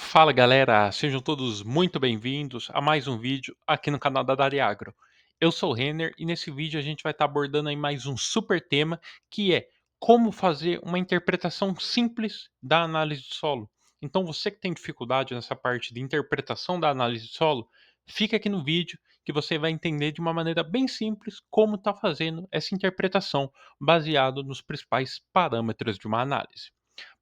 Fala galera, sejam todos muito bem-vindos a mais um vídeo aqui no canal da Dari Agro. Eu sou o Renner e nesse vídeo a gente vai estar abordando aí mais um super tema que é como fazer uma interpretação simples da análise de solo. Então você que tem dificuldade nessa parte de interpretação da análise de solo, fica aqui no vídeo que você vai entender de uma maneira bem simples como está fazendo essa interpretação baseado nos principais parâmetros de uma análise.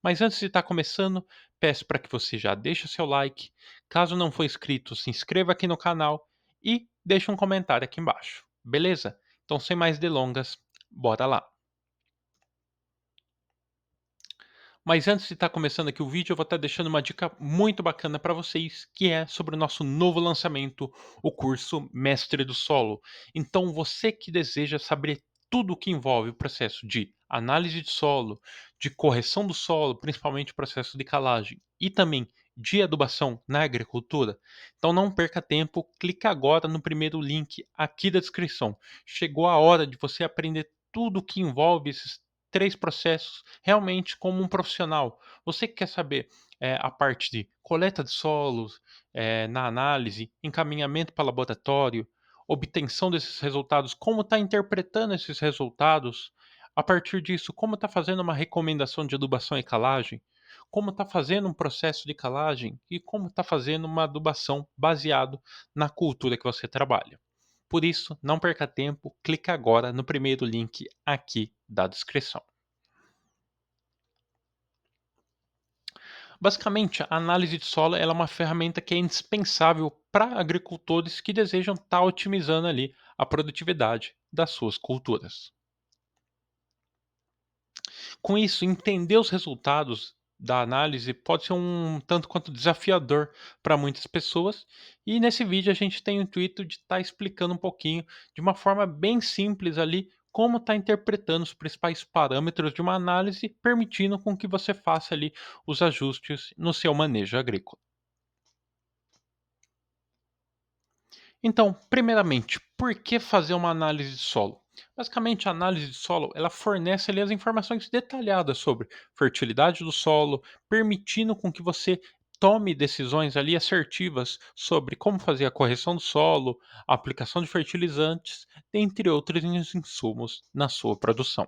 Mas antes de estar começando, peço para que você já deixe o seu like. Caso não for inscrito, se inscreva aqui no canal e deixe um comentário aqui embaixo. Beleza? Então, sem mais delongas, bora lá. Mas antes de estar começando aqui o vídeo, eu vou estar deixando uma dica muito bacana para vocês, que é sobre o nosso novo lançamento, o curso Mestre do Solo. Então, você que deseja saber tudo o que envolve o processo de análise de solo, de correção do solo, principalmente o processo de calagem, e também de adubação na agricultura, então não perca tempo, clica agora no primeiro link aqui da descrição. Chegou a hora de você aprender tudo o que envolve esses três processos realmente como um profissional. Você que quer saber a parte de coleta de solos, na análise, encaminhamento para laboratório, obtenção desses resultados, como está interpretando esses resultados, a partir disso, como está fazendo uma recomendação de adubação e calagem, como está fazendo um processo de calagem e como está fazendo uma adubação baseado na cultura que você trabalha. Por isso, não perca tempo, clica agora no primeiro link aqui da descrição. Basicamente, a análise de solo ela é uma ferramenta que é indispensável para agricultores que desejam estar otimizando ali a produtividade das suas culturas. Com isso, entender os resultados da análise pode ser um tanto quanto desafiador para muitas pessoas, e nesse vídeo a gente tem o intuito de estar explicando um pouquinho, de uma forma bem simples ali, como está interpretando os principais parâmetros de uma análise, permitindo com que você faça ali os ajustes no seu manejo agrícola. Então, primeiramente, por que fazer uma análise de solo? Basicamente, a análise de solo ela fornece ali as informações detalhadas sobre fertilidade do solo, permitindo com que você tome decisões ali assertivas sobre como fazer a correção do solo, a aplicação de fertilizantes, dentre outros insumos na sua produção.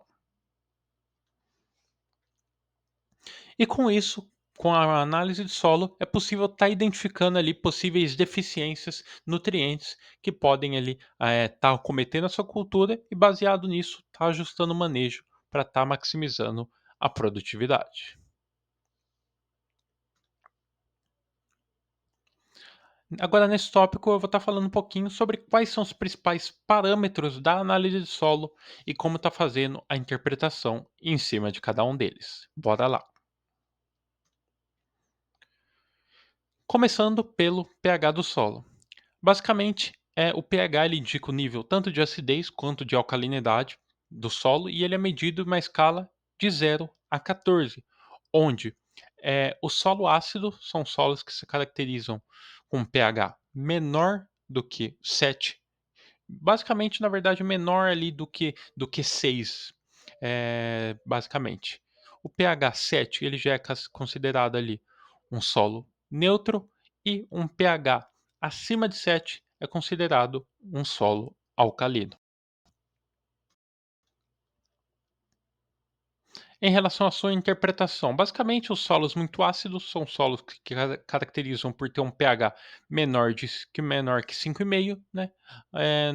E com isso, com a análise de solo, é possível estar identificando ali possíveis deficiências, nutrientes que podem ali estar cometendo a sua cultura e baseado nisso, estar ajustando o manejo para estar maximizando a produtividade. Agora, nesse tópico, eu vou estar falando um pouquinho sobre quais são os principais parâmetros da análise de solo e como está fazendo a interpretação em cima de cada um deles. Bora lá. Começando pelo pH do solo. Basicamente, o pH ele indica o nível tanto de acidez quanto de alcalinidade do solo e ele é medido em uma escala de 0 a 14, onde o solo ácido são solos que se caracterizam com pH menor do que 7, basicamente, na verdade, menor ali do que 6, basicamente. O pH 7 ele já é considerado ali um solo neutro e um pH acima de 7 é considerado um solo alcalino. Em relação à sua interpretação, basicamente os solos muito ácidos são solos que caracterizam por ter um pH menor que 5,5, né?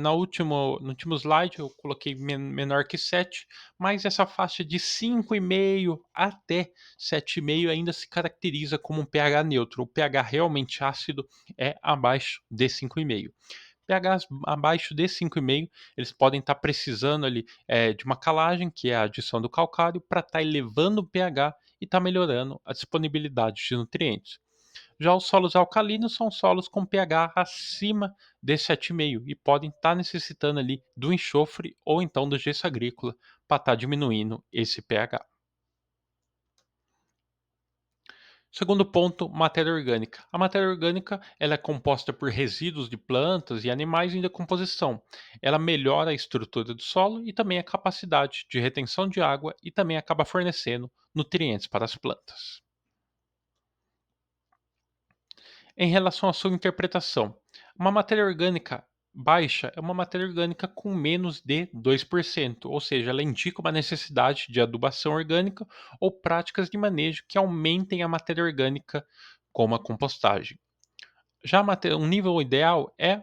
No último slide eu coloquei menor que 7, mas essa faixa de 5,5 até 7,5 ainda se caracteriza como um pH neutro. O pH realmente ácido é abaixo de 5,5. pHs abaixo de 5,5, eles podem estar precisando ali, de uma calagem, que é a adição do calcário, para estar elevando o pH e estar melhorando a disponibilidade de nutrientes. Já os solos alcalinos são solos com pH acima de 7,5 e podem estar necessitando ali do enxofre ou então do gesso agrícola para estar diminuindo esse pH. Segundo ponto, matéria orgânica. A matéria orgânica ela é composta por resíduos de plantas e animais em decomposição. Ela melhora a estrutura do solo e também a capacidade de retenção de água e também acaba fornecendo nutrientes para as plantas. Em relação à sua interpretação, uma matéria orgânica baixa é uma matéria orgânica com menos de 2%, ou seja, ela indica uma necessidade de adubação orgânica ou práticas de manejo que aumentem a matéria orgânica, como a compostagem. Já um nível ideal é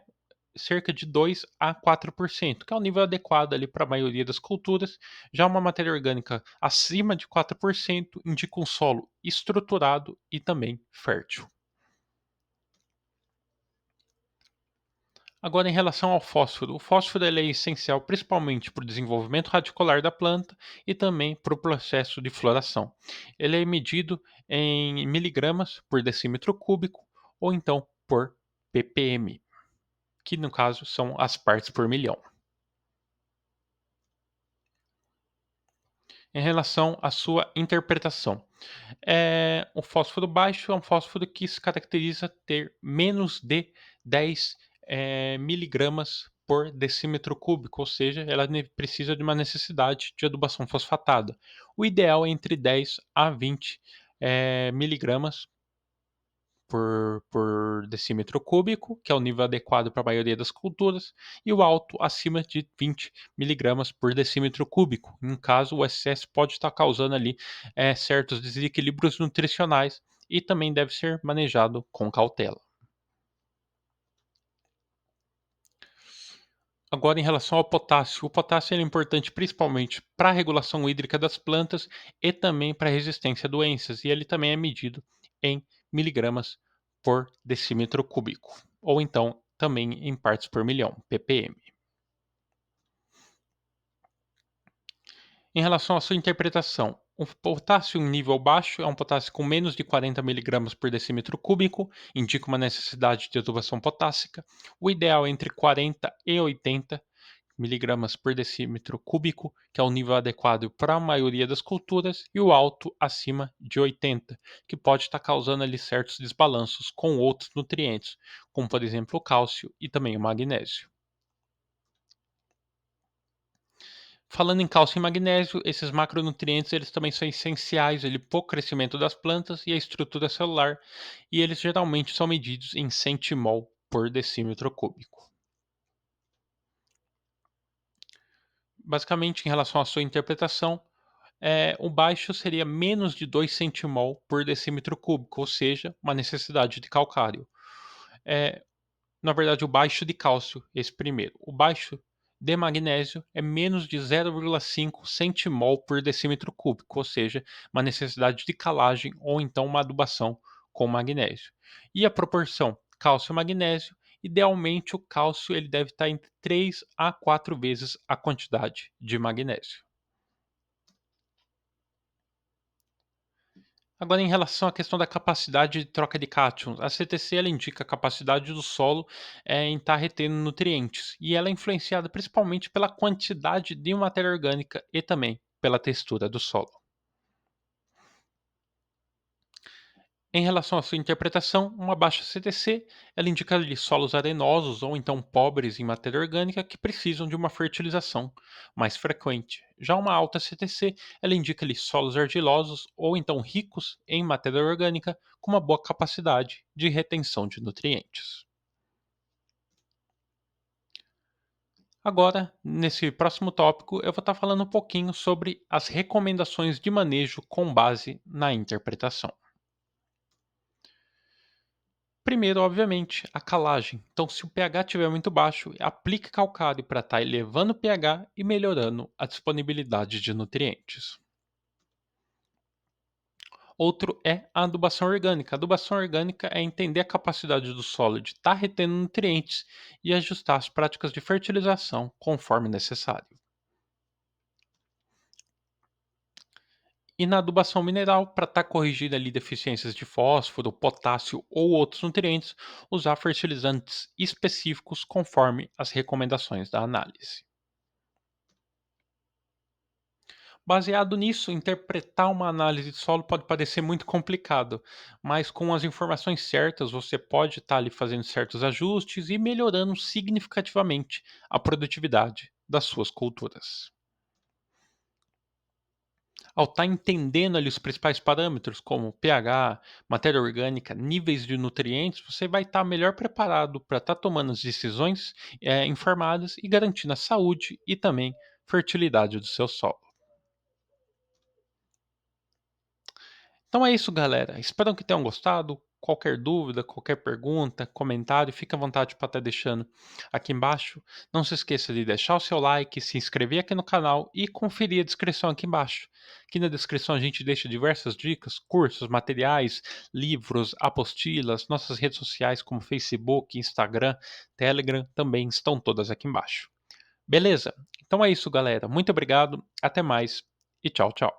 cerca de 2 a 4%, que é o nível adequado ali para a maioria das culturas. Já uma matéria orgânica acima de 4% indica um solo estruturado e também fértil. Agora, em relação ao fósforo, o fósforo ele é essencial principalmente para o desenvolvimento radicular da planta e também para o processo de floração. Ele é medido em miligramas por decímetro cúbico ou então por ppm, que no caso são as partes por milhão. Em relação à sua interpretação, o fósforo baixo é um fósforo que se caracteriza ter menos de 10 miligramas por decímetro cúbico, ou seja, ela precisa de uma necessidade de adubação fosfatada. O ideal é entre 10 a 20 miligramas por decímetro cúbico, que é o nível adequado para a maioria das culturas, e o alto acima de 20 miligramas por decímetro cúbico. Em caso, o excesso pode estar causando ali certos desequilíbrios nutricionais e também deve ser manejado com cautela. Agora, em relação ao potássio, o potássio ele é importante principalmente para a regulação hídrica das plantas e também para a resistência a doenças, e ele também é medido em miligramas por decímetro cúbico, ou então também em partes por milhão, ppm. Em relação à sua interpretação, o potássio em nível baixo é um potássio com menos de 40 miligramas por decímetro cúbico, indica uma necessidade de adubação potássica. O ideal é entre 40 e 80 miligramas por decímetro cúbico, que é o nível adequado para a maioria das culturas, e o alto acima de 80, que pode estar causando ali certos desbalanços com outros nutrientes, como por exemplo o cálcio e também o magnésio. Falando em cálcio e magnésio, esses macronutrientes eles também são essenciais para o crescimento das plantas e a estrutura celular, e eles geralmente são medidos em centimol por decímetro cúbico. Basicamente, em relação à sua interpretação, o baixo seria menos de 2 centimol por decímetro cúbico, ou seja, uma necessidade de calcário. Eh, Na verdade, o baixo de cálcio, esse primeiro. O baixo de magnésio é menos de 0,5 centimol por decímetro cúbico, ou seja, uma necessidade de calagem ou então uma adubação com magnésio. E a proporção cálcio-magnésio, idealmente o cálcio ele deve estar entre 3 a 4 vezes a quantidade de magnésio. Agora, em relação à questão da capacidade de troca de cátions, a CTC ela indica a capacidade do solo em estar retendo nutrientes e ela é influenciada principalmente pela quantidade de matéria orgânica e também pela textura do solo. Em relação à sua interpretação, uma baixa CTC ela indica ali solos arenosos ou então pobres em matéria orgânica que precisam de uma fertilização mais frequente. Já uma alta CTC ela indica ali solos argilosos ou então ricos em matéria orgânica com uma boa capacidade de retenção de nutrientes. Agora, nesse próximo tópico, eu vou estar falando um pouquinho sobre as recomendações de manejo com base na interpretação. Primeiro, obviamente, a calagem. Então, se o pH estiver muito baixo, aplique calcário para estar elevando o pH e melhorando a disponibilidade de nutrientes. Outro é a adubação orgânica. A adubação orgânica é entender a capacidade do solo de estar retendo nutrientes e ajustar as práticas de fertilização conforme necessário. E na adubação mineral, para estar corrigindo ali deficiências de fósforo, potássio ou outros nutrientes, usar fertilizantes específicos conforme as recomendações da análise. Baseado nisso, interpretar uma análise de solo pode parecer muito complicado, mas com as informações certas, você pode estar ali fazendo certos ajustes e melhorando significativamente a produtividade das suas culturas. Ao estar entendendo ali os principais parâmetros, como pH, matéria orgânica, níveis de nutrientes, você vai estar melhor preparado para estar tomando as decisões informadas e garantindo a saúde e também fertilidade do seu solo. Então é isso, galera. Espero que tenham gostado. Qualquer dúvida, qualquer pergunta, comentário, fica à vontade para estar deixando aqui embaixo. Não se esqueça de deixar o seu like, se inscrever aqui no canal e conferir a descrição aqui embaixo. Aqui na descrição a gente deixa diversas dicas, cursos, materiais, livros, apostilas, nossas redes sociais como Facebook, Instagram, Telegram também estão todas aqui embaixo. Beleza? Então é isso, galera. Muito obrigado, até mais e tchau, tchau.